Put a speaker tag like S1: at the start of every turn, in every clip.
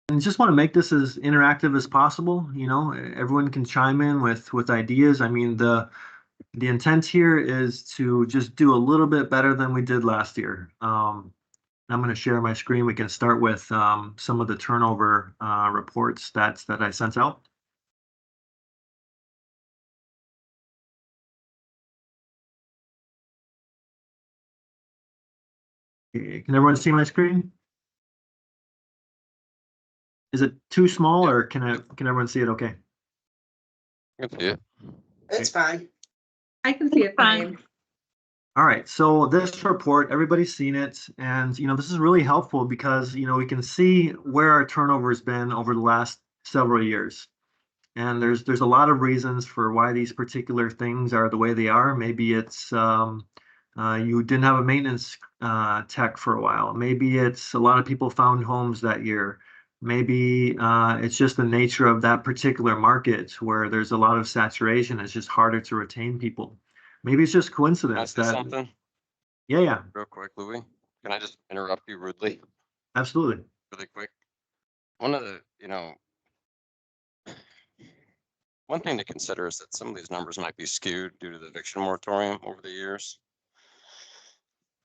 S1: And just want to make this as interactive as possible. Everyone can chime in with ideas. I mean, the intent here is to just do a little bit better than we did last year. I'm going to share my screen. We can start with some of the turnover report stats that I sent out. Can everyone see my screen? Is it too small, or can everyone see it okay?
S2: I can see it.
S3: It's fine.
S4: I can see it fine.
S1: All right, so this report, everybody's seen it, and this is really helpful because we can see where our turnover has been over the last several years. And there's a lot of reasons for why these particular things are the way they are. Maybe it's you didn't have a maintenance tech for a while. Maybe it's a lot of people found homes that year. Maybe it's just the nature of that particular market where there's a lot of saturation. It's just harder to retain people. Maybe it's just coincidence
S2: Can I say
S1: that.
S2: something
S1: Yeah,
S2: real quick, Louis? Can I just interrupt you rudely,
S1: absolutely.
S2: really quick? One of the, one thing to consider is that some of these numbers might be skewed due to the eviction moratorium over the years.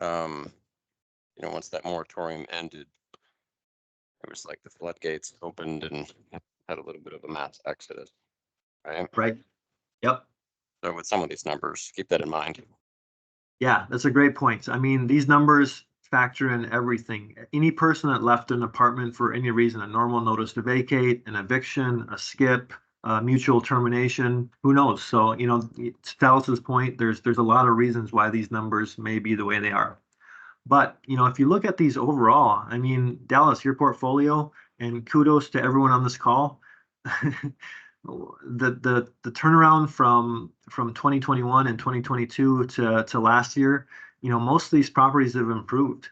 S2: Once that moratorium ended, it was like the floodgates opened and had a little bit of a mass exodus, right?
S1: Right. Yep.
S2: So with some of these numbers, keep that in mind.
S1: Yeah, that's a great point. I mean, these numbers factor in everything. Any person that left an apartment for any reason, a normal notice to vacate, an eviction, a skip, mutual termination, who knows? So, to Dallas's point, there's a lot of reasons why these numbers may be the way they are. But, if you look at these overall, I mean, Dallas, your portfolio, and kudos to everyone on this call. The turnaround from 2021 and 2022 to last year, most of these properties have improved.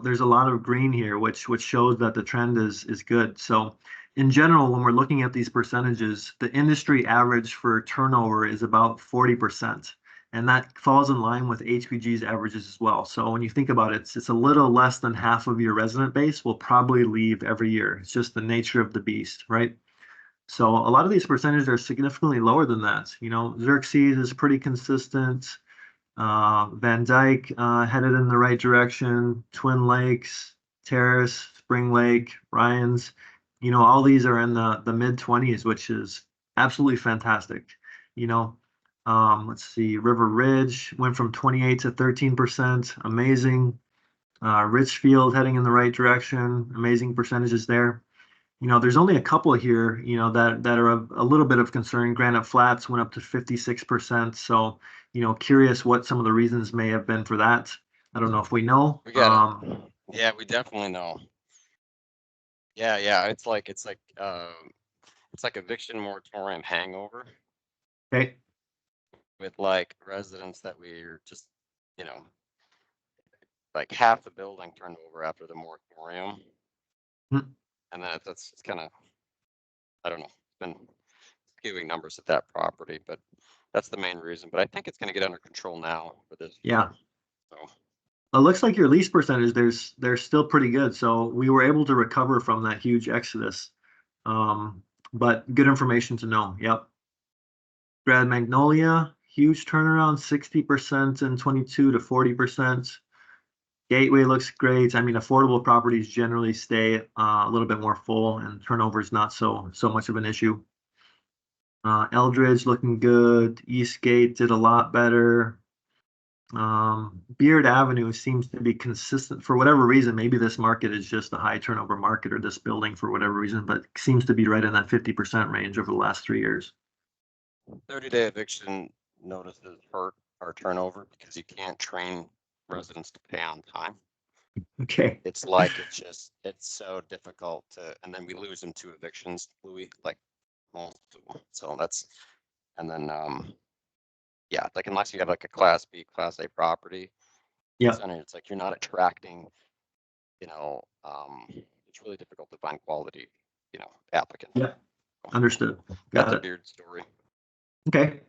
S1: There's a lot of green here, which shows that the trend is good. So in general, when we're looking at these percentages, the industry average for turnover is about 40%. And that falls in line with HPG's averages as well. So when you think about it, it's a little less than half of your resident base will probably leave every year. It's just the nature of the beast, right? So a lot of these percentages are significantly lower than that. Xerxes is pretty consistent. Van Dyke headed in the right direction. Twin Lakes, Terrace, Spring Lake, Ryan's, all these are in the mid 20s, which is absolutely fantastic. Let's see, River Ridge went from 28 to 13%, amazing. Richfield heading in the right direction, amazing percentages there. There's only a couple here, that are a little bit of concern. Granite Flats went up to 56%. So, curious what some of the reasons may have been for that. I don't know if we know.
S2: We got it. Yeah, we definitely know. Yeah. It's like eviction moratorium hangover.
S1: Okay.
S2: With like residents that we're just, like half the building turned over after the moratorium. And then it's kind of, I don't know, it's been skewing numbers at that property, but that's the main reason. But I think it's going to get under control now for this.
S1: Yeah.
S2: So
S1: it looks like your lease percentage, they're still pretty good. So we were able to recover from that huge exodus. But good information to know. Yep. Grand Magnolia, huge turnaround, 60% in 22 to 40%. Gateway looks great. I mean, affordable properties generally stay a little bit more full, and turnover is not so much of an issue. Eldridge looking good. Eastgate did a lot better. Beard Avenue seems to be consistent for whatever reason. Maybe this market is just a high turnover market, or this building for whatever reason, but seems to be right in that 50% range over the last 3 years.
S2: 30-day eviction notices hurt our turnover because you can't train residents to pay on time.
S1: Okay.
S2: It's like it's so difficult to, and then we lose them to evictions, Louis, like multiple. So that's, and then yeah, like unless you have like a Class B, Class A property,
S1: yeah,
S2: it's like you're not attracting, it's really difficult to find quality, applicants.
S1: Yeah, understood.
S2: That's a Beard story.
S1: Okay.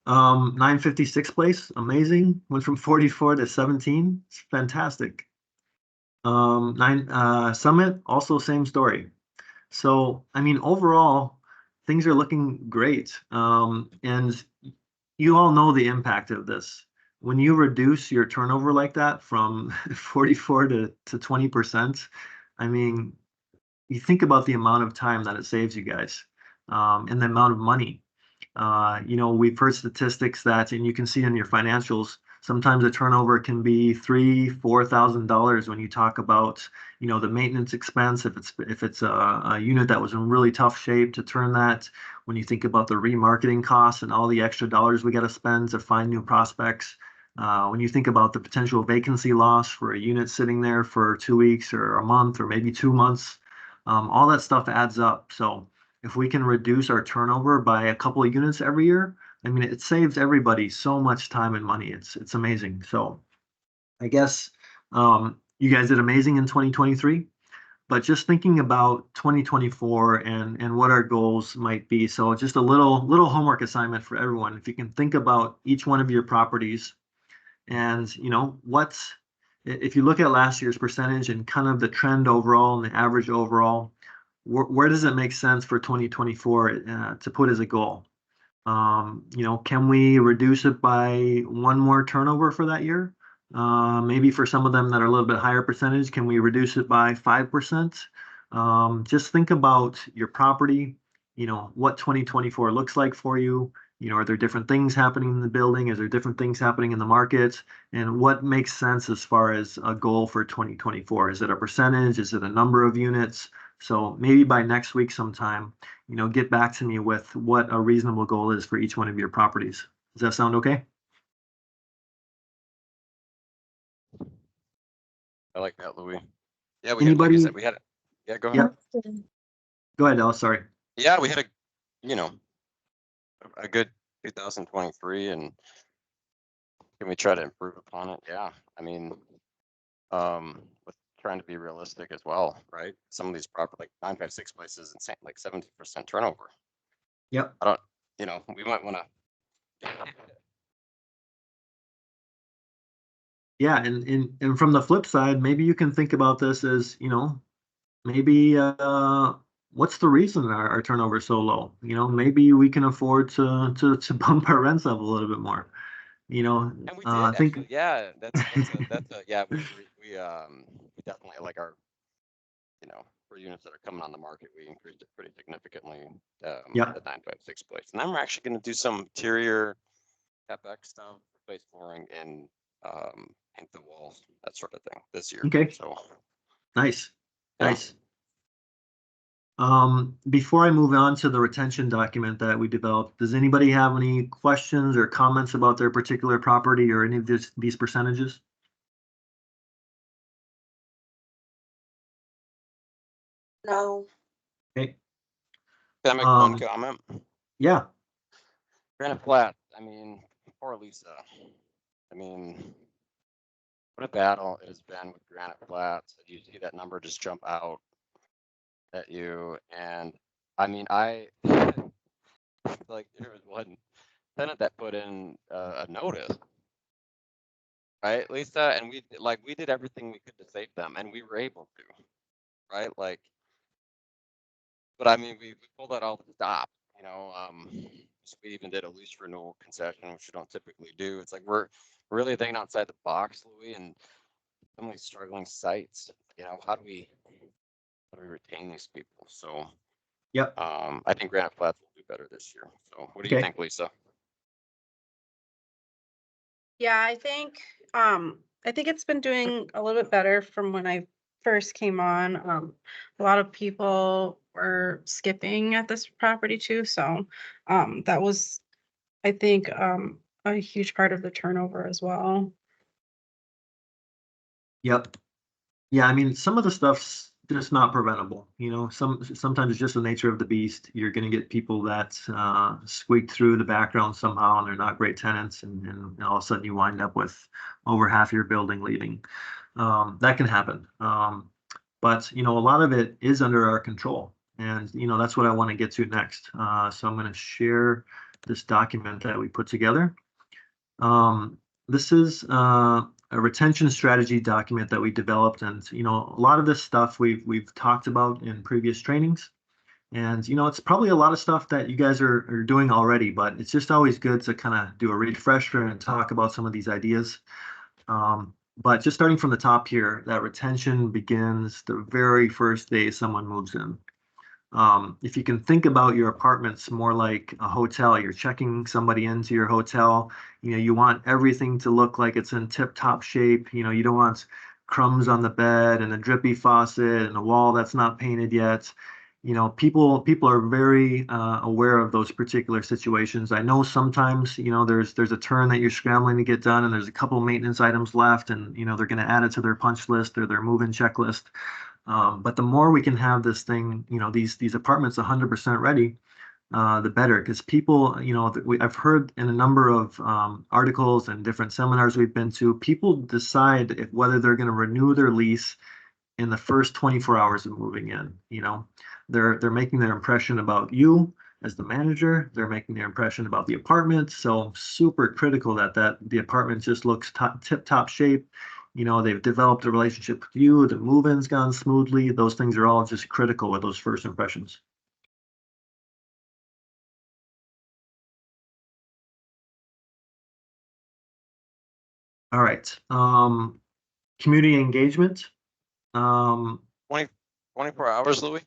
S1: 956 Place, amazing. Went from 44 to 17. It's fantastic. Summit, also same story. So, I mean, overall, things are looking great. And you all know the impact of this. When you reduce your turnover like that from 44 to 20%, I mean, you think about the amount of time that it saves you guys, and the amount of money. We've heard statistics that, and you can see in your financials, sometimes a turnover can be $3,000-4,000 when you talk about, the maintenance expense. If it's a unit that was in really tough shape, to turn that. When you think about the remarketing costs and all the extra dollars we got to spend to find new prospects. When you think about the potential vacancy loss for a unit sitting there for 2 weeks or a month or maybe 2 months, all that stuff adds up. So if we can reduce our turnover by a couple of units every year, I mean, it saves everybody so much time and money. It's amazing. So I guess you guys did amazing in 2023, but just thinking about 2024 and what our goals might be. So just a little homework assignment for everyone. If you can think about each one of your properties, and if you look at last year's percentage and kind of the trend overall and the average overall, where does it make sense for 2024 to put as a goal? Can we reduce it by one more turnover for that year? Maybe for some of them that are a little bit higher percentage, can we reduce it by 5%? Just think about your property, what 2024 looks like for you. Are there different things happening in the building? Is there different things happening in the market? And what makes sense as far as a goal for 2024? Is it a percentage? Is it a number of units? So maybe by next week sometime, get back to me with what a reasonable goal is for each one of your properties. Does that sound okay?
S2: I like that, Louis. Yeah, like
S1: Anybody?
S2: you said, we had it. Yeah, go ahead.
S1: Yep. Go ahead, Alice. Sorry.
S2: Yeah, we had a good 2023, and can we try to improve upon it? Yeah, I mean, with trying to be realistic as well, right? Some of these property, like 956 places, insane, like 70% turnover.
S1: Yep.
S2: I don't, we might want to.
S1: Yeah, and from the flip side, maybe you can think about this as, maybe what's the reason our turnover is so low? Maybe we can afford to bump our rents up a little bit more.
S2: And we did
S1: I think,
S2: actually, yeah, that's yeah, we definitely like our, for units that are coming on the market, we increased it pretty significantly.
S1: Yeah.
S2: The 956 place, and then we're actually going to do some interior CapEx stuff, replace flooring, and paint the walls, that sort of thing this year.
S1: Okay.
S2: So
S1: nice.
S2: Yeah.
S1: Nice. Before I move on to the retention document that we developed, does anybody have any questions or comments about their particular property or any of these percentages?
S4: No.
S1: Okay.
S2: Can I make one comment?
S1: Yeah.
S2: Granite Flat, I mean, poor Lisa. I mean, what a battle it has been with Granite Flats. You see that number just jump out at you, and I mean, like there was one tenant that put in a notice, right, Lisa, and we did everything we could to save them, and we were able to, right, like, but I mean, we pulled that all to stop, so we even did a lease renewal concession, which we don't typically do. It's like we're really thinking outside the box, Louis, and some of these struggling sites, how do we retain these people? So
S1: Yep.
S2: I think Granite Flats will do better this year. So what do you think, Lisa?
S4: Yeah, I think it's been doing a little bit better from when I first came on. A lot of people were skipping at this property too, so that was, I think, a huge part of the turnover as well.
S1: Yep. Yeah, I mean, some of the stuff's just not preventable. Sometimes it's just the nature of the beast. You're going to get people that squeak through the background somehow, and they're not great tenants, and all of a sudden you wind up with over half your building leaving. That can happen. But a lot of it is under our control, and that's what I want to get to next. So I'm going to share this document that we put together. This is a retention strategy document that we developed. And, you know, a lot of this stuff we've talked about in previous trainings. And, you know, it's probably a lot of stuff that you guys are doing already, but it's just always good to kind of do a refresher and talk about some of these ideas. But just starting from the top here, that retention begins the very first day someone moves in. If you can think about your apartments more like a hotel, you're checking somebody into your hotel, you know, you want everything to look like it's in tip-top shape. You know, you don't want crumbs on the bed and a drippy faucet and a wall that's not painted yet. You know, people are very aware of those particular situations. I know sometimes, you know, there's a turn that you're scrambling to get done and there's a couple of maintenance items left and, you know, they're going to add it to their punch list or their move-in checklist. But the more we can have this thing, you know, these apartments 100% ready, the better. Because people, you know, I've heard in a number of articles and different seminars we've been to, people decide whether they're going to renew their lease in the first 24 hours of moving in. You know, they're making their impression about you as the manager. They're making their impression about the apartment. So super critical that the apartment just looks tip-top shape. You know, they've developed a relationship with you, the move-in's gone smoothly. Those things are all just critical with those first impressions. All right. Community engagement.
S2: 24 hours, Louis?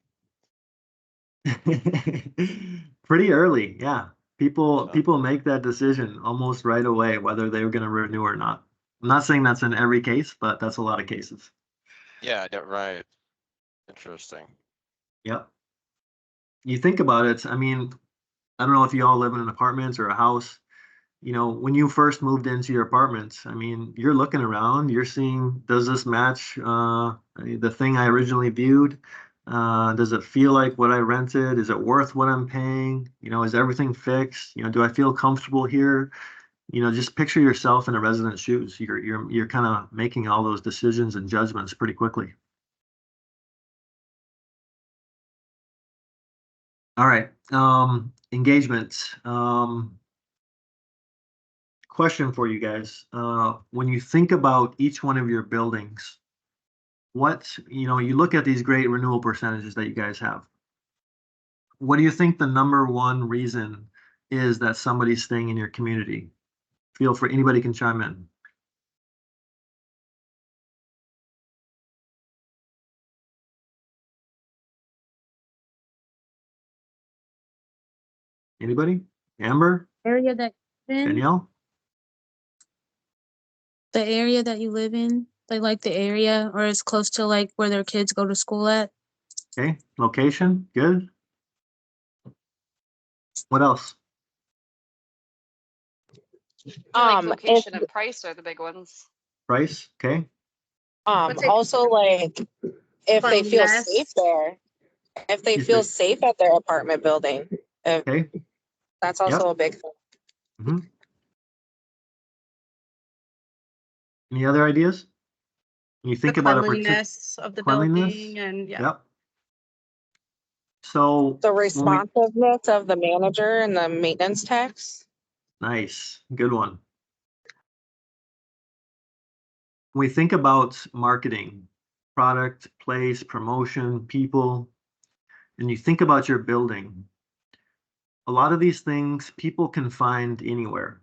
S1: Pretty early, yeah. People make that decision almost right away, whether they're going to renew or not. I'm not saying that's in every case, but that's a lot of cases.
S2: Yeah, right. Interesting.
S1: Yep. You think about it, I mean, I don't know if you all live in an apartment or a house. You know, when you first moved into your apartment, I mean, you're looking around, you're seeing, does this match the thing I originally viewed? Does it feel like what I rented? Is it worth what I'm paying? You know, is everything fixed? You know, do I feel comfortable here? You know, just picture yourself in a resident's shoes. You're kind of making all those decisions and judgments pretty quickly. All right, engagement. Question for you guys. When you think about each one of your buildings, you know, you look at these great renewal percentages that you guys have. What do you think the number one reason is that somebody's staying in your community? Feel free, anybody can chime in. Anybody? Amber?
S3: Area that you live in,
S1: Danielle?
S3: the area that you live in, they like the area or it's close to like where their kids go to school at.
S1: Okay, location, good. What else?
S5: Like location and price are the big ones.
S1: Price, okay.
S5: Also like if they feel
S4: Cleanliness.
S5: safe there, if they
S1: If
S5: feel
S1: they-
S5: safe at their apartment building,
S1: Okay.
S5: that's also a big thing.
S1: Any other ideas? When you think
S4: The
S1: about a
S4: cleanliness of the
S1: cleanliness?
S4: building and yeah.
S1: Yep. So
S5: The responsiveness of the manager and the maintenance techs.
S1: nice, good one. When we think about marketing, product, place, promotion, people, and you think about your building, a lot of these things people can find anywhere.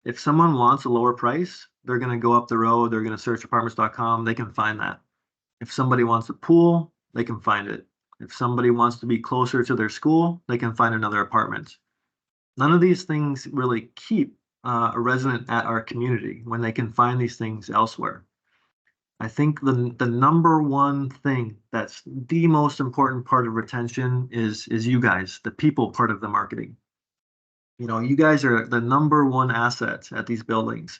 S1: If someone wants a lower price, they're going to go up the road, they're going to search apartments.com, they can find that. If somebody wants a pool, they can find it. If somebody wants to be closer to their school, they can find another apartment. None of these things really keep a resident at our community when they can find these things elsewhere. I think the number one thing that's the most important part of retention is you guys, the people part of the marketing. You know, you guys are the number one asset at these buildings.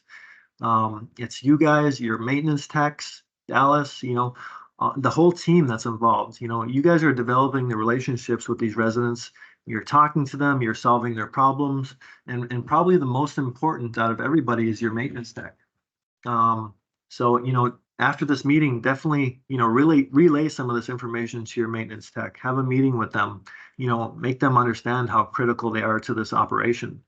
S1: It's you guys, your maintenance techs, Dallas, you know, the whole team that's involved. You know, you guys are developing the relationships with these residents. You're talking to them, you're solving their problems, and probably the most important out of everybody is your maintenance tech. So, you know, after this meeting, definitely, you know, really relay some of this information to your maintenance tech. Have a meeting with them, you know, make them understand how critical they are to this operation.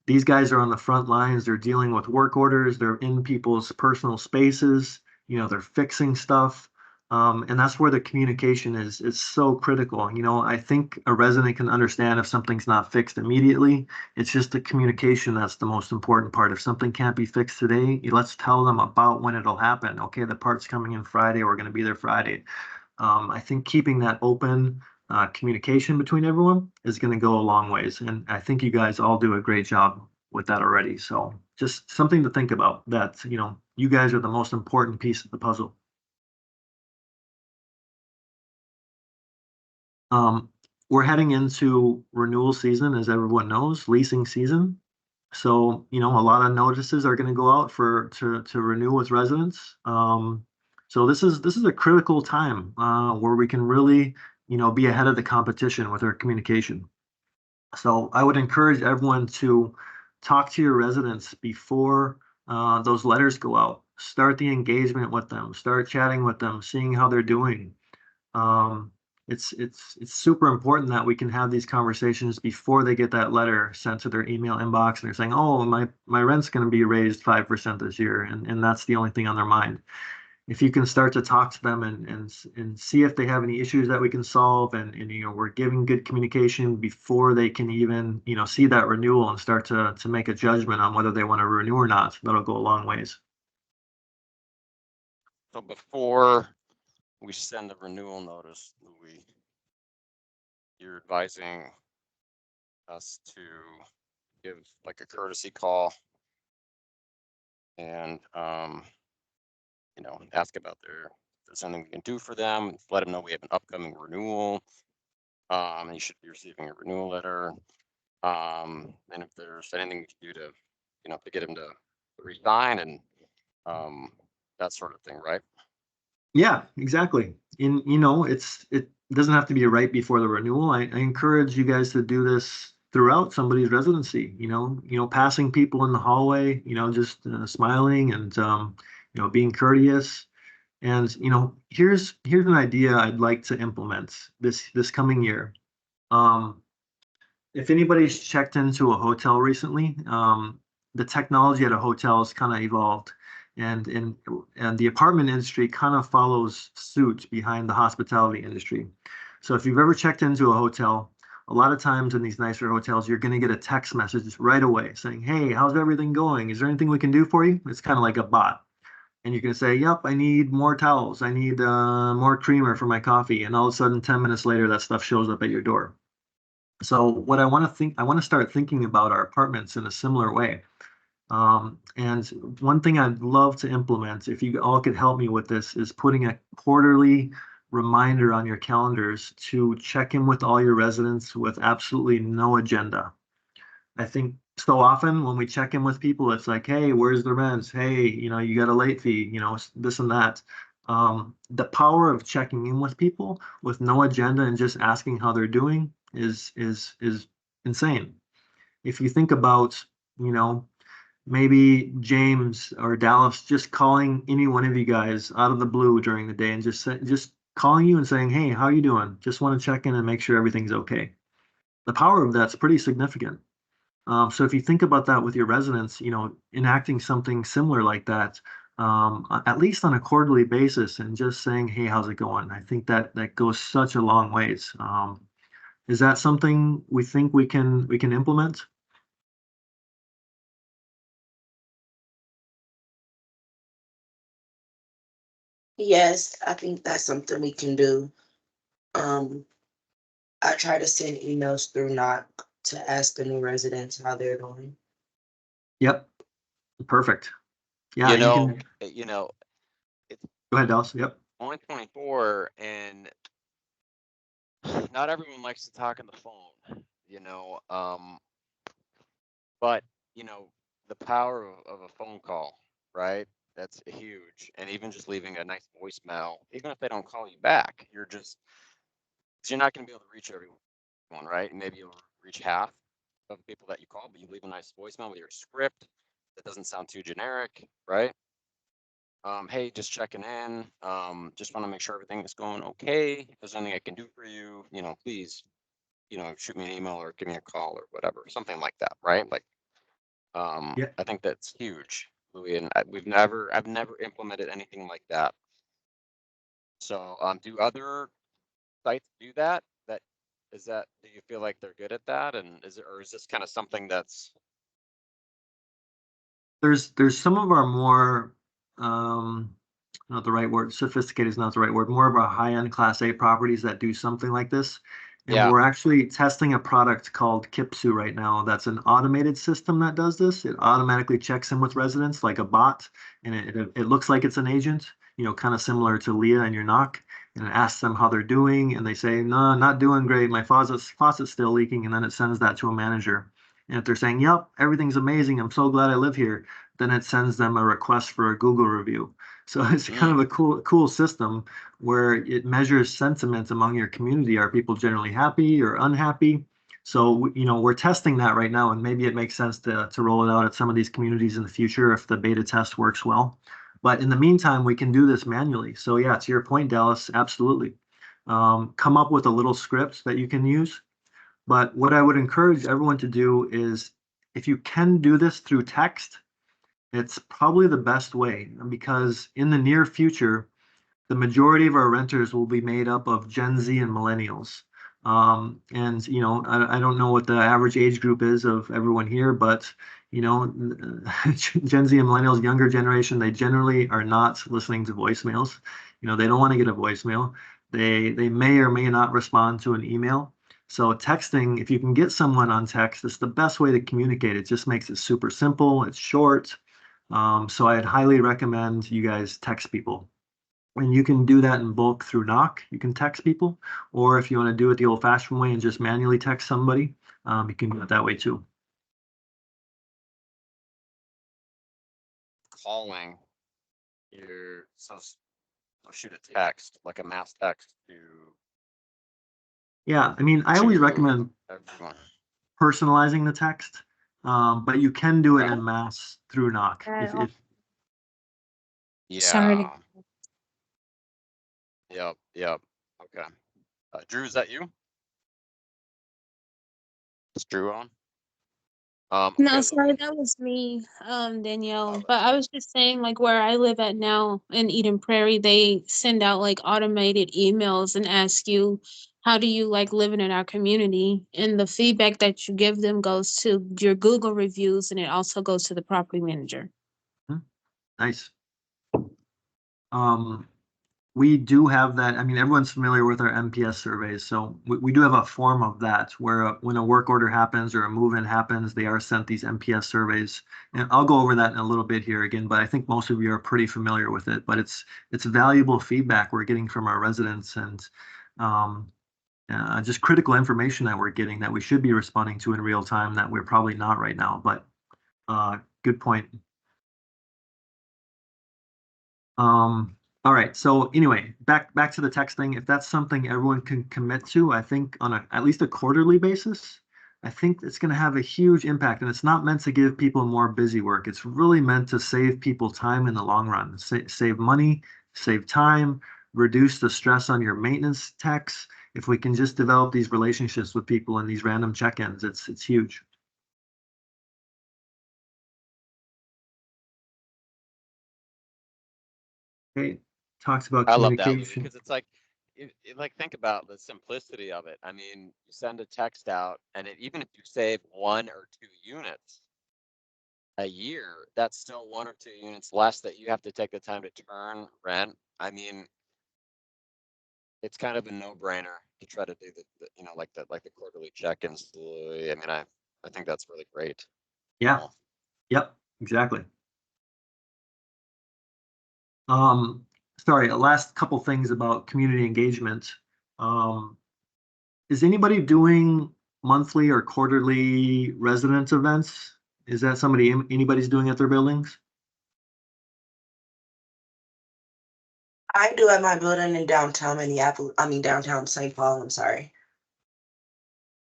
S1: these guys are on the front lines. They're dealing with work orders. They're in people's personal spaces. They're fixing stuff. And that's where the communication is so critical. I think a resident can understand if something's not fixed immediately. It's just the communication that's the most important part. If something can't be fixed today, let's tell them about when it'll happen. Okay, the part's coming in Friday. We're going to be there Friday. I think keeping that open communication between everyone is going to go a long ways. And I think you guys all do a great job with that already. So just something to think about that, you guys are the most important piece of the puzzle. We're heading into renewal season, as everyone knows, leasing season. So, a lot of notices are going to go out to renew with residents. So this is a critical time where we can really, be ahead of the competition with our communication. So I would encourage everyone to talk to your residents before those letters go out. Start the engagement with them. Start chatting with them, seeing how they're doing. It's super important that we can have these conversations before they get that letter sent to their email inbox and they're saying, oh, my rent's going to be raised 5% this year, and that's the only thing on their mind. If you can start to talk to them and see if they have any issues that we can solve, and we're giving good communication before they can even see that renewal and start to make a judgment on whether they want to renew or not, that'll go a long ways.
S2: So before we send the renewal notice, you're advising us to give like a courtesy call and ask about if there's anything we can do for them, let them know we have an upcoming renewal. You should be receiving a renewal letter. And if there's anything we can do to get them to resign and that sort of thing, right?
S1: Yeah, exactly. And it doesn't have to be right before the renewal. I encourage you guys to do this throughout somebody's residency. Passing people in the hallway, just smiling and being courteous. And here's an idea I'd like to implement this coming year. If anybody's checked into a hotel recently, the technology at a hotel has kind of evolved, and the apartment industry kind of follows suit behind the hospitality industry. So if you've ever checked into a hotel, a lot of times in these nicer hotels, you're going to get a text message right away saying, hey, how's everything going? Is there anything we can do for you? It's kind of like a bot. And you can say, yep, I need more towels. I need more creamer for my coffee. And all of a sudden, 10 minutes later, that stuff shows up at your door. So what I want to start thinking about our apartments in a similar way. And one thing I'd love to implement, if you all could help me with this, is putting a quarterly reminder on your calendars to check in with all your residents with absolutely no agenda. I think so often when we check in with people, it's like, hey, where's the rent? Hey, you got a late fee, this and that. The power of checking in with people with no agenda and just asking how they're doing is insane. If you think about, maybe James or Dallas just calling any one of you guys out of the blue during the day and just calling you and saying, hey, how you doing? Just want to check in and make sure everything's okay. The power of that's pretty significant. So if you think about that with your residents, enacting something similar like that, at least on a quarterly basis, and just saying, hey, how's it going? I think that goes such a long ways. Is that something we think we can implement?
S6: Yes, I think that's something we can do. I try to send emails through Knock to ask the new residents how they're doing.
S1: Yep. Perfect. Yeah,
S2: Go
S1: ahead, Dallas. Yep.
S2: 2024, and not everyone likes to talk on the phone, but the power of a phone call, right? That's huge. And even just leaving a nice voicemail, even if they don't call you back, you're not going to be able to reach everyone, right? Maybe you'll reach half of the people that you call, but you leave a nice voicemail with your script that doesn't sound too generic, right? Hey, just checking in. Just want to make sure everything is going okay. If there's anything I can do for you, please, shoot me an email or give me a call or whatever, something like that, right? Like
S1: Yeah.
S2: I think that's huge, Louis, and I've never implemented anything like that. So, do other sites do that? Do you feel like they're good at that? And or is this kind of something that's,
S1: There's some of our more, not the right word, sophisticated is not the right word, more of our high-end Class A properties that do something like this. And
S2: yeah,
S1: we're actually testing a product called Kipsu right now. That's an automated system that does this. It automatically checks in with residents like a bot, and it looks like it's an agent, kind of similar to Leah and your knock. And it asks them how they're doing, and they say, no, not doing great. My faucet's still leaking, and then it sends that to a manager. And if they're saying, yep, everything's amazing, I'm so glad I live here, then it sends them a request for a Google review. So it's kind of a cool system where it measures sentiment among your community. Are people generally happy or unhappy? So, we're testing that right now, and maybe it makes sense to roll it out at some of these communities in the future if the beta test works well. But in the meantime, we can do this manually. So yeah, to your point, Dallas, absolutely. Come up with a little script that you can use. But what I would encourage everyone to do is, if you can do this through text, it's probably the best way, because in the near future, the majority of our renters will be made up of Gen Z and millennials. And I don't know what the average age group is of everyone here, but Gen Z and millennials, younger generation, they generally are not listening to voicemails. They don't want to get a voicemail. They may or may not respond to an email. So texting, if you can get someone on text, it's the best way to communicate. It just makes it super simple. It's short. So I'd highly recommend you guys text people. And you can do that in bulk through Knock. You can text people, or if you want to do it the old-fashioned way and just manually text somebody, you can do it that way too.
S2: calling shoot a text, like a mass text to
S1: Yeah, I mean, I always recommend
S2: everyone.
S1: personalizing the text, but you can do it en masse through Knock. If
S3: Sorry.
S2: Yeah. Yep. Okay. Drew, is that you? Is Drew on?
S3: No,
S2: Okay,
S3: sorry,
S2: Louis.
S3: that was me, Danielle.
S2: Oh,
S3: But I was just saying, like, where I live at now in Eden Prairie, they send out like automated emails and ask you, how do you like living in our community? And the feedback that you give them goes to your Google reviews, and it also goes to the property manager.
S1: nice. We do have that. I mean, everyone's familiar with our MPS surveys. So we do have a form of that where when a work order happens or a move-in happens, they are sent these MPS surveys. And I'll go over that in a little bit here again, but I think most of you are pretty familiar with it. But it's valuable feedback we're getting from our residents, and just critical information that we're getting that we should be responding to in real time that we're probably not right now. But good point. All right. So anyway, back to the text thing. If that's something everyone can commit to, I think on at least a quarterly basis, I think it's going to have a huge impact. And it's not meant to give people more busy work. It's really meant to save people time in the long run, save money, save time, reduce the stress on your maintenance techs. If we can just develop these relationships with people in these random check-ins, it's huge. Okay. Talks about
S2: I love that, Louis,
S1: communication.
S2: because it's like, think about the simplicity of it. I mean, you send a text out, and even if you save 1 or 2 units a year, that's still 1 or 2 units less that you have to take the time to turn rent. I mean, it's kind of a no-brainer to try to do like the quarterly check-ins, Louis. I mean, I think that's really great.
S1: Yeah. Yep. Exactly. Sorry, last couple things about community engagement. Is anybody doing monthly or quarterly resident events? Is that anybody's doing at their buildings?
S6: I do at my building in downtown Minneapolis, downtown St. Paul, I'm sorry.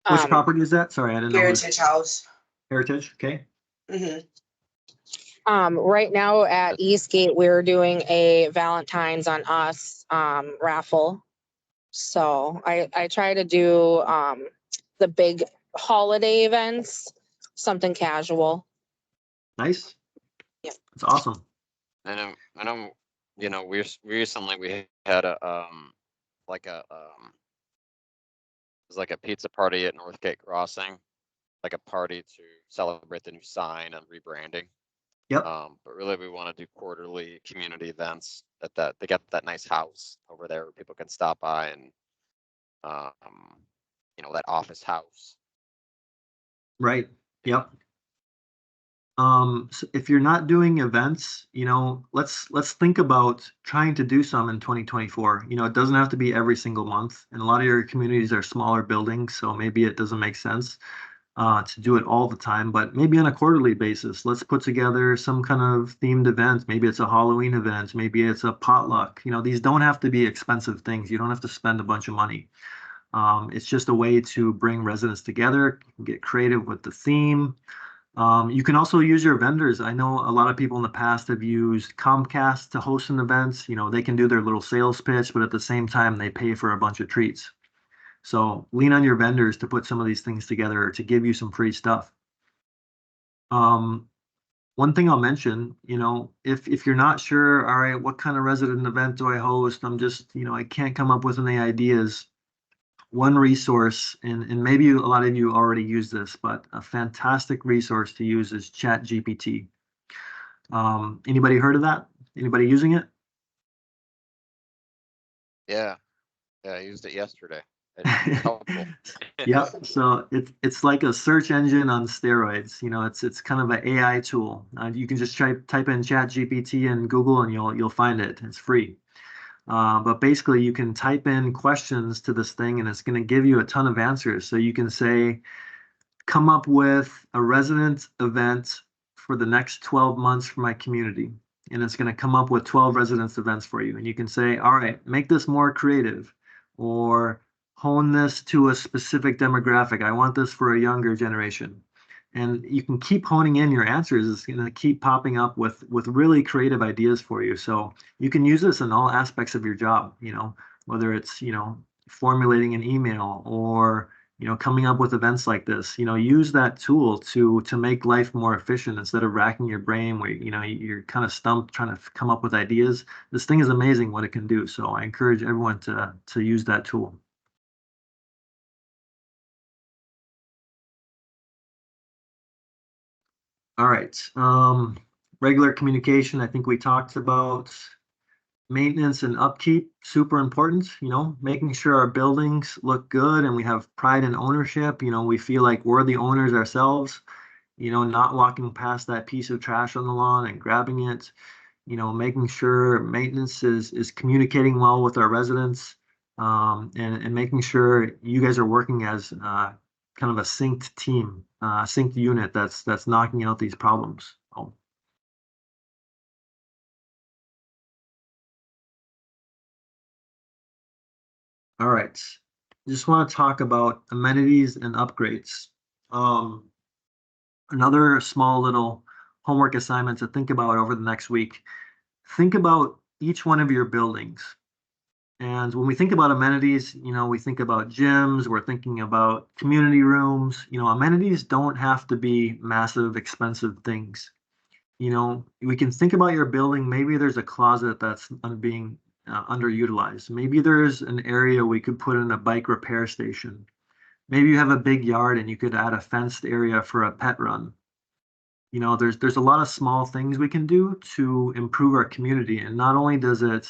S1: Which property is that? Sorry, I didn't know.
S6: Heritage House.
S1: Heritage, okay.
S5: Right now at Eastgate, we're doing a Valentine's on Us raffle. So I try to do the big holiday events, something casual.
S1: Nice.
S5: Yeah.
S1: That's awesome.
S2: And I know, you know, recently we had a like a it was like a pizza party at Northgate Crossing, like a party to celebrate the new sign and rebranding.
S1: Yep.
S2: But really we want to do quarterly community events at that. They got that nice house over there where people can stop by and you know, that office house.
S1: Right. Yep. So if you're not doing events, you know, let's think about trying to do some in 2024. You know, it doesn't have to be every single month, and a lot of your communities are smaller buildings, so maybe it doesn't make sense to do it all the time. But maybe on a quarterly basis, let's put together some kind of themed event. Maybe it's a Halloween event, maybe it's a potluck. You know, these don't have to be expensive things. You don't have to spend a bunch of money. It's just a way to bring residents together, get creative with the theme. You can also use your vendors. I know a lot of people in the past have used Comcast to host an event. You know, they can do their little sales pitch, but at the same time, they pay for a bunch of treats. So lean on your vendors to put some of these things together or to give you some free stuff. One thing I'll mention, you know, if you're not sure, all right, what kind of resident event do I host? I'm just, you know, I can't come up with any ideas. One resource, and maybe a lot of you already use this, but a fantastic resource to use is ChatGPT. Anybody heard of that? Anybody using it?
S2: Yeah. Yeah, I used it yesterday. It's helpful.
S1: Yep. So it's like a search engine on steroids. You know, it's kind of an AI tool. You can just type in ChatGPT in Google and you'll find it. It's free. But basically, you can type in questions to this thing, and it's going to give you a ton of answers. So you can say, come up with a resident event for the next 12 months for my community. And it's going to come up with 12 residence events for you. And you can say, all right, make this more creative, or hone this to a specific demographic. I want this for a younger generation. And you can keep honing in your answers. It's going to keep popping up with really creative ideas for you. So you can use this in all aspects of your job, you know, whether it's, you know, formulating an email or, you know, coming up with events like this. You know, use that tool to make life more efficient instead of racking your brain where, you know, you're kind of stumped trying to come up with ideas. This thing is amazing what it can do. So I encourage everyone to use that tool. All right. Regular communication, I think we talked about. Maintenance and upkeep, super important, you know, making sure our buildings look good and we have pride in ownership. You know, we feel like we're the owners ourselves, you know, not walking past that piece of trash on the lawn and grabbing it, you know, making sure maintenance is communicating well with our residents, and making sure you guys are working as kind of a synced team, synced unit that's knocking out these problems. All right. Just want to talk about amenities and upgrades. Another small little homework assignment to think about over the next week. Think about each one of your buildings. And when we think about amenities, you know, we think about gyms, we're thinking about community rooms. You know, amenities don't have to be massive, expensive things. You know, we can think about your building. Maybe there's a closet that's being underutilized. Maybe there's an area we could put in a bike repair station. Maybe you have a big yard and you could add a fenced area for a pet run. You know, there's a lot of small things we can do to improve our community. And not only does it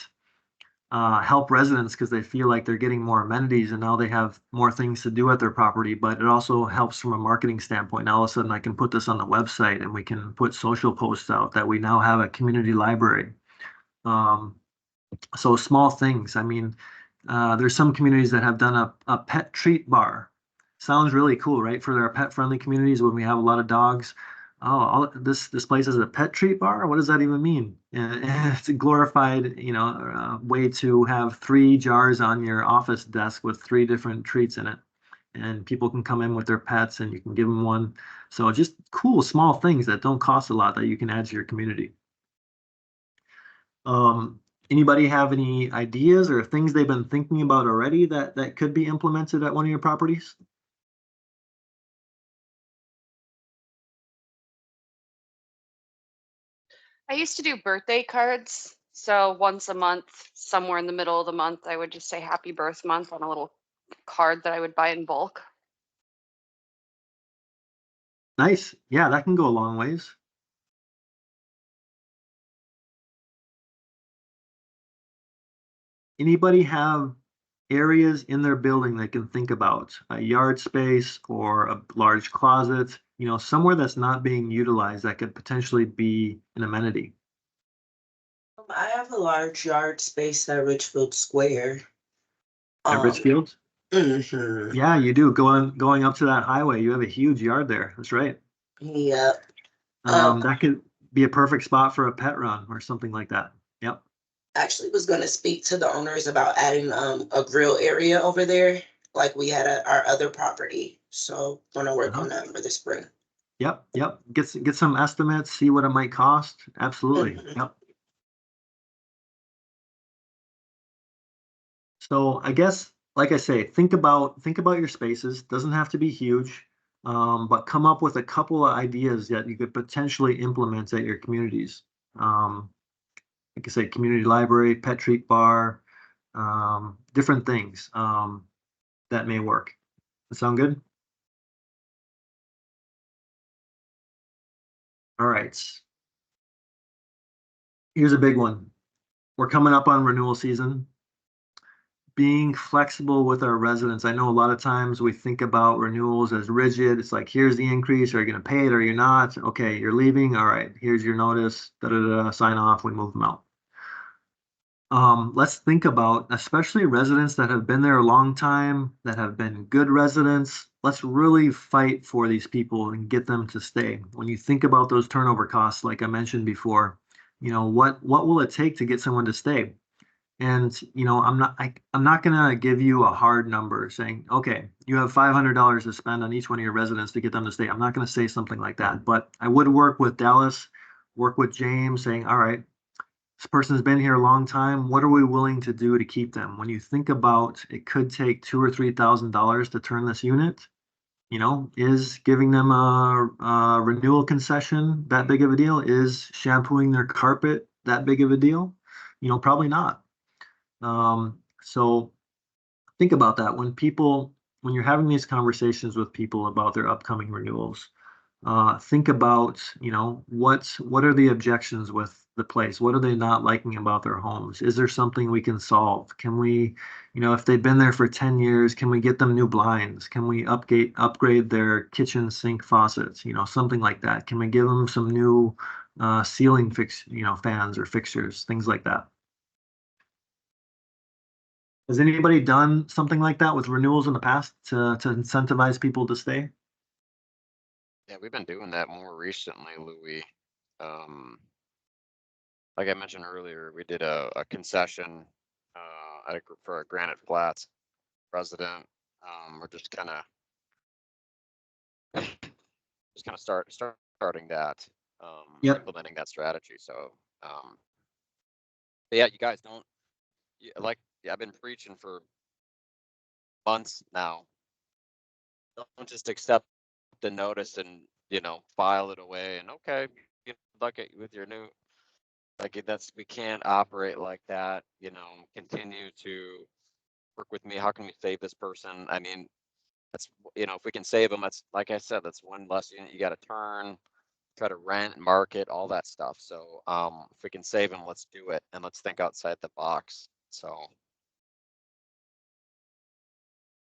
S1: help residents because they feel like they're getting more amenities and now they have more things to do at their property, but it also helps from a marketing standpoint. Now all of a sudden I can put this on the website and we can put social posts out that we now have a community library. So small things. I mean, there's some communities that have done a pet treat bar. Sounds really cool, right? For their pet friendly communities when we have a lot of dogs. Oh, this place is a pet treat bar? What does that even mean? And it's a glorified, you know, way to have 3 jars on your office desk with 3 different treats in it. And people can come in with their pets and you can give them one. So just cool, small things that don't cost a lot that you can add to your community. Anybody have any ideas or things they've been thinking about already that could be implemented at one of your properties?
S7: I used to do birthday cards. So once a month, somewhere in the middle of the month, I would just say happy birth month on a little card that I would buy in bulk.
S1: Nice. Yeah, that can go a long ways. Anybody have areas in their building they can think about? A yard space or a large closet, you know, somewhere that's not being utilized that could potentially be an amenity.
S6: I have a large yard space at Richfield Square.
S1: At Richfield?
S6: Mhm.
S1: Yeah, you do. Going up to that highway, you have a huge yard there. That's right.
S6: Yep.
S1: That could be a perfect spot for a pet run or something like that. Yep.
S6: Actually was gonna speak to the owners about adding a grill area over there, like we had at our other property. So gonna work on that for the spring.
S1: Yep. Yep. Get some estimates, see what it might cost. Absolutely.
S6: Mhm.
S1: Yep. So I guess, like I say, think about your spaces. Doesn't have to be huge, but come up with a couple of ideas that you could potentially implement at your communities. Like I say, community library, pet treat bar, different things that may work. That sound good? All right. Here's a big one. We're coming up on renewal season. Being flexible with our residents. I know a lot of times we think about renewals as rigid. It's like, here's the increase. Are you going to pay it or you're not? Okay, you're leaving. All right, here's your notice. Da, da, da, sign off. We move them out. Let's think about, especially residents that have been there a long time, that have been good residents. Let's really fight for these people and get them to stay. When you think about those turnover costs, like I mentioned before, you know, what will it take to get someone to stay? And you know, I'm not gonna give you a hard number saying, okay, you have $500 to spend on each one of your residents to get them to stay. I'm not gonna say something like that, but I would work with Dallas, work with James, saying, all right, this person's been here a long time. What are we willing to do to keep them? When you think about it, could take $2,000 or $3,000 to turn this unit. You know, is giving them a renewal concession that big of a deal? Is shampooing their carpet that big of a deal? You know, probably not. So think about that when you're having these conversations with people about their upcoming renewals, think about, you know, what are the objections with the place? What are they not liking about their homes? Is there something we can solve? Can we, you know, if they've been there for 10 years, can we get them new blinds? Can we upgrade their kitchen sink faucets? You know, something like that. Can we give them some new ceiling fans or fixtures, things like that. Has anybody done something like that with renewals in the past to incentivize people to stay?
S2: Yeah, we've been doing that more recently, Louis. Like I mentioned earlier, we did a concession for a Granite Flats resident. We're just kind of starting that,
S1: Yep.
S2: implementing that strategy. So, but yeah, you guys don't I've been preaching for months now. Don't just accept the notice and, you know, file it away and okay, good luck with your new, we can't operate like that, you know. Continue to work with me. How can we save this person? I mean, that's, you know, if we can save them, that's, like I said, that's one less unit you got to turn, try to rent, market, all that stuff. So if we can save them, let's do it, and let's think outside the box. So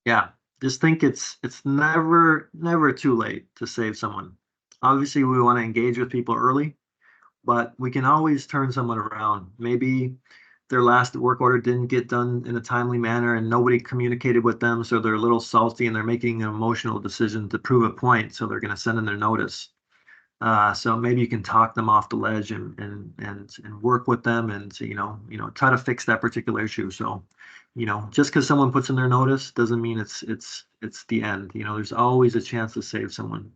S1: Yeah, just think it's never too late to save someone. Obviously, we want to engage with people early, but we can always turn someone around. Maybe their last work order didn't get done in a timely manner and nobody communicated with them, so they're a little salty and they're making an emotional decision to prove a point, so they're going to send in their notice. So maybe you can talk them off the ledge and work with them and try to fix that particular issue. So, you know, just because someone puts in their notice doesn't mean it's the end. You know, there's always a chance to save someone.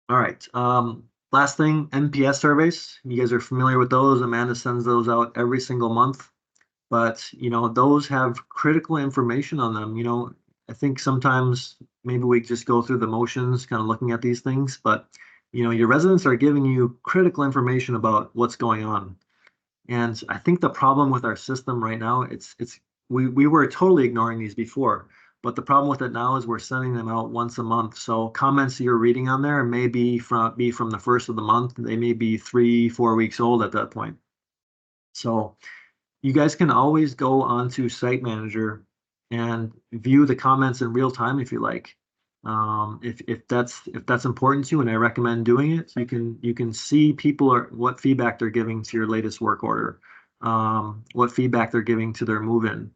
S1: All right. Last thing, NPS surveys. You guys are familiar with those. Amanda sends those out every single month. But, you know, those have critical information on them. You know, I think sometimes maybe we just go through the motions, kind of looking at these things, but your residents are giving you critical information about what's going on. And I think the problem with our system right now, we were totally ignoring these before, but the problem with it now is we're sending them out once a month. So comments you're reading on there may be from the first of the month. They may be 3-4 weeks old at that point. So you guys can always go onto Site Manager and view the comments in real time if you like. If that's important to you, and I recommend doing it, you can see what feedback they're giving to your latest work order, what feedback they're giving to their move-in.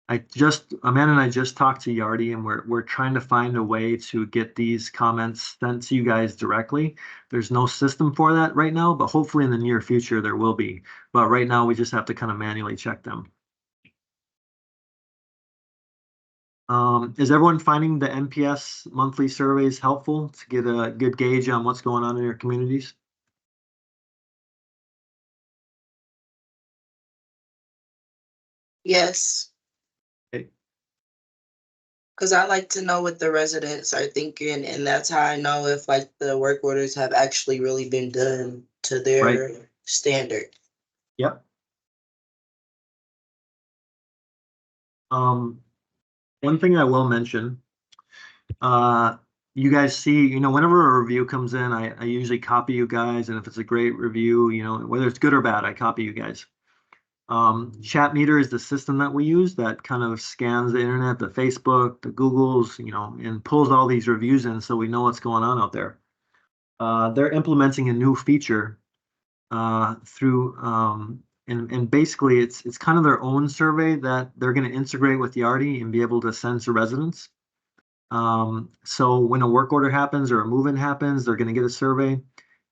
S1: Amanda and I just talked to Yardi, and we're trying to find a way to get these comments sent to you guys directly. There's no system for that right now, but hopefully in the near future there will be. But right now we just have to kind of manually check them. Is everyone finding the NPS monthly surveys helpful to get a good gauge on what's going on in your communities?
S6: Yes.
S1: Okay.
S6: Because I like to know what the residents are thinking, and that's how I know if like the work orders have actually really been done to their standard.
S1: Yep. One thing I will mention, you guys see, whenever a review comes in, I usually copy you guys, and if it's a great review, whether it's good or bad, I copy you guys. Chatmeter is the system that we use that kind of scans the internet, the Facebook, the Googles, and pulls all these reviews in so we know what's going on out there. They're implementing a new feature through and basically it's kind of their own survey that they're going to integrate with Yardi and be able to send to residents. So when a work order happens or a move-in happens, they're going to get a survey.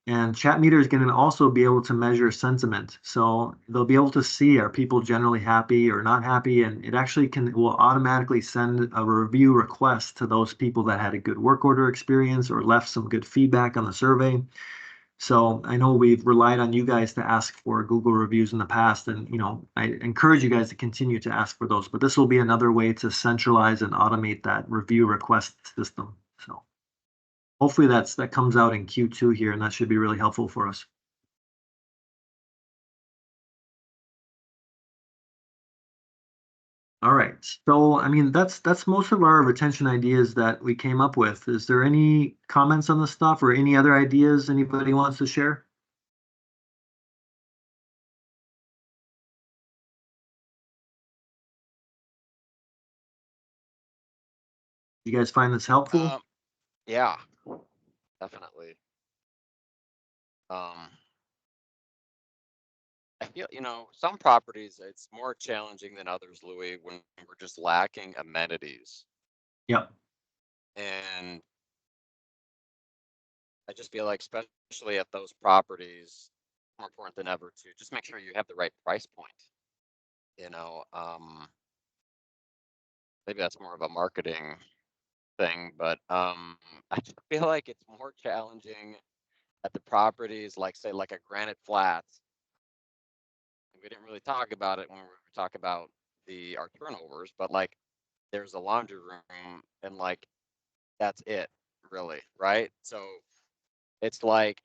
S1: And Chatmeter is going to also be able to measure sentiment. So they'll be able to see, are people generally happy or not happy? And it actually will automatically send a review request to those people that had a good work order experience or left some good feedback on the survey. So I know we've relied on you guys to ask for Google reviews in the past, and I encourage you guys to continue to ask for those, but this will be another way to centralize and automate that review request system. So hopefully that comes out in Q2 here, and that should be really helpful for us. All right, so I mean that's most of our retention ideas that we came up with. Is there any comments on this stuff or any other ideas anybody wants to share? You guys find this helpful?
S2: Yeah, definitely. I feel, some properties, it's more challenging than others, Louis, when we're just lacking amenities.
S1: Yep.
S2: And I just feel like, especially at those properties, more important than ever to just make sure you have the right price point. Maybe that's more of a marketing thing, but I just feel like it's more challenging at the properties like, say, like a Granite Flats. We didn't really talk about it when we were talking about our turnovers, but like there's a laundry room and like that's it, really, right? So it's like,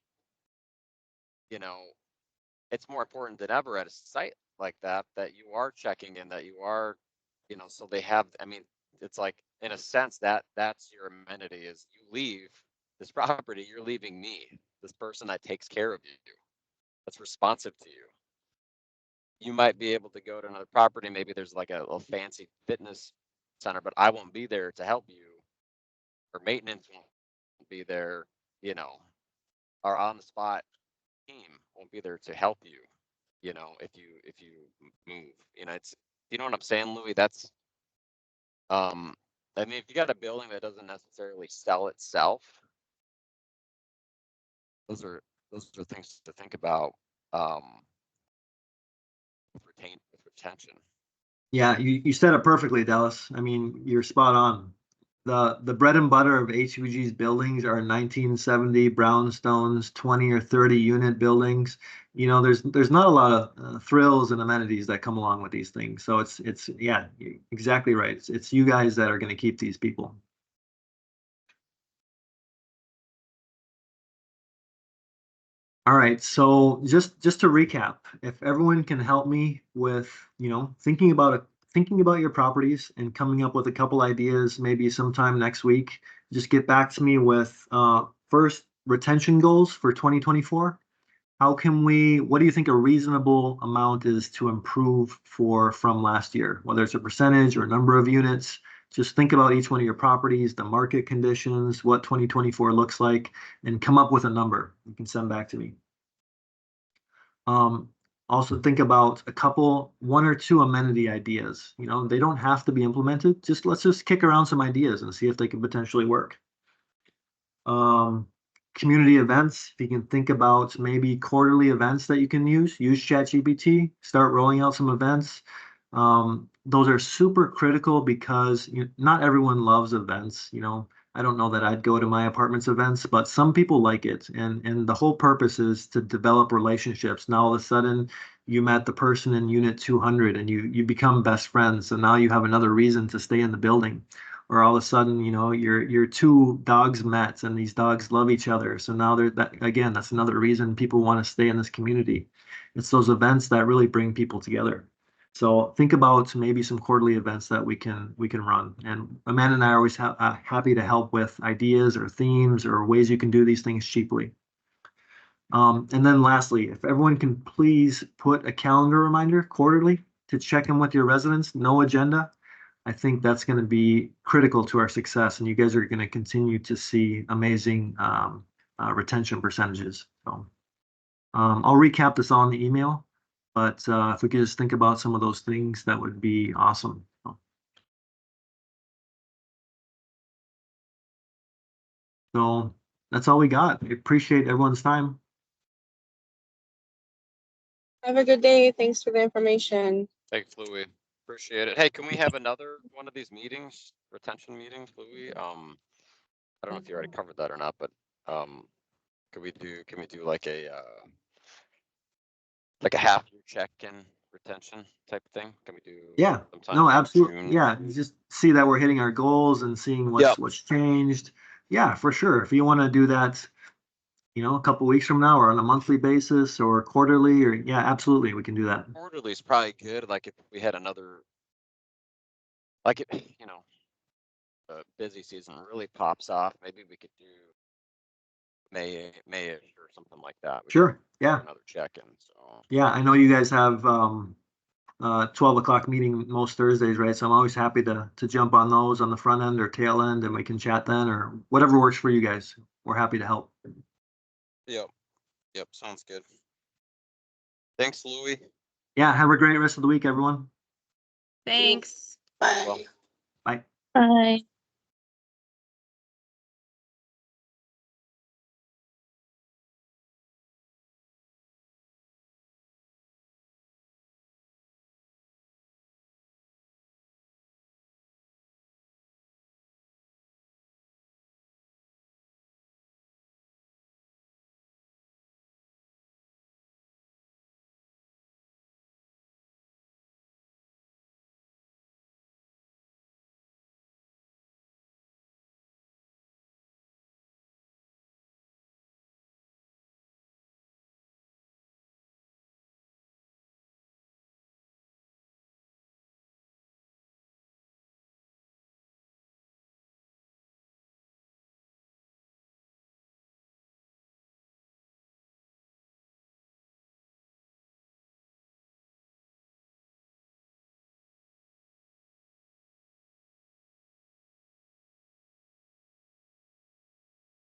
S2: it's more important than ever at a site like that you are checking in, that you are, so they have, I mean, it's like in a sense that's your amenity is you leave this property, you're leaving me, this person that takes care of you, that's responsive to you. You might be able to go to another property. Maybe there's like a little fancy fitness center, but I won't be there to help you, or maintenance won't be there, our on the spot team won't be there to help you, if you move, it's, you know what I'm saying, Louis? That's, I mean, if you got a building that doesn't necessarily sell itself, those are things to think about, with retention.
S1: Yeah, you said it perfectly, Dallas. I mean, you're spot on. the bread and butter of HUG's buildings are 1970 brownstones, 20 or 30 unit buildings. You know, there's not a lot of thrills and amenities that come along with these things. So it's yeah, exactly right. It's you guys that are going to keep these people. All right, so just to recap, if everyone can help me with, you know, thinking about your properties and coming up with a couple ideas, maybe sometime next week, just get back to me with first retention goals for 2024. How can what do you think a reasonable amount is to improve from last year, whether it's a percentage or number of units? Just think about each one of your properties, the market conditions, what 2024 looks like, and come up with a number you can send back to me. Also think about one or two amenity ideas. You know, they don't have to be implemented. Let's just kick around some ideas and see if they can potentially work. Community events, if you can think about maybe quarterly events that you can use ChatGPT, start rolling out some events. Those are super critical because not everyone loves events. You know, I don't know that I'd go to my apartment's events, but some people like it. And the whole purpose is to develop relationships. Now all of a sudden you met the person in unit 200 and you become best friends. So now you have another reason to stay in the building. Or all of a sudden, you know, your two dogs met and these dogs love each other. So now that's another reason people want to stay in this community. It's those events that really bring people together. So think about maybe some quarterly events that we can run. And Amanda and I are always happy to help with ideas or themes or ways you can do these things cheaply. And then lastly, if everyone can please put a calendar reminder quarterly to check in with your residents, no agenda. I think that's going to be critical to our success, and you guys are going to continue to see amazing retention percentages. So I'll recap this all in the email, but if we could just think about some of those things, that would be awesome. So that's all we got. I appreciate everyone's time.
S5: Have a good day. Thanks for the information.
S2: Thanks, Louie. Appreciate it. Hey, can we have another one of these meetings, retention meetings, Louie? I don't know if you already covered that or not, but can we do like a half-year check-in retention type of thing? Can we do?
S1: Yeah, no, absolutely. Yeah, just see that we're hitting our goals and seeing what's changed. Yeah, for sure. If you want to do that, you know, a couple weeks from now or on a monthly basis or quarterly or yeah, absolutely. We can do that.
S2: Quarterly is probably good. Like if we had another, like it, you know, the busy season really pops off, maybe we could do May-ish or something like that.
S1: Sure. Yeah.
S2: Another check-in. So
S1: yeah, I know you guys have 12 o'clock meeting most Thursdays, right? So I'm always happy to jump on those on the front end or tail end, and we can chat then or whatever works for you guys. We're happy to help.
S2: Yep. Sounds good. Thanks, Louie.
S1: Yeah. Have a great rest of the week, everyone.
S4: Thanks.
S6: Bye.
S1: Bye.
S3: Bye.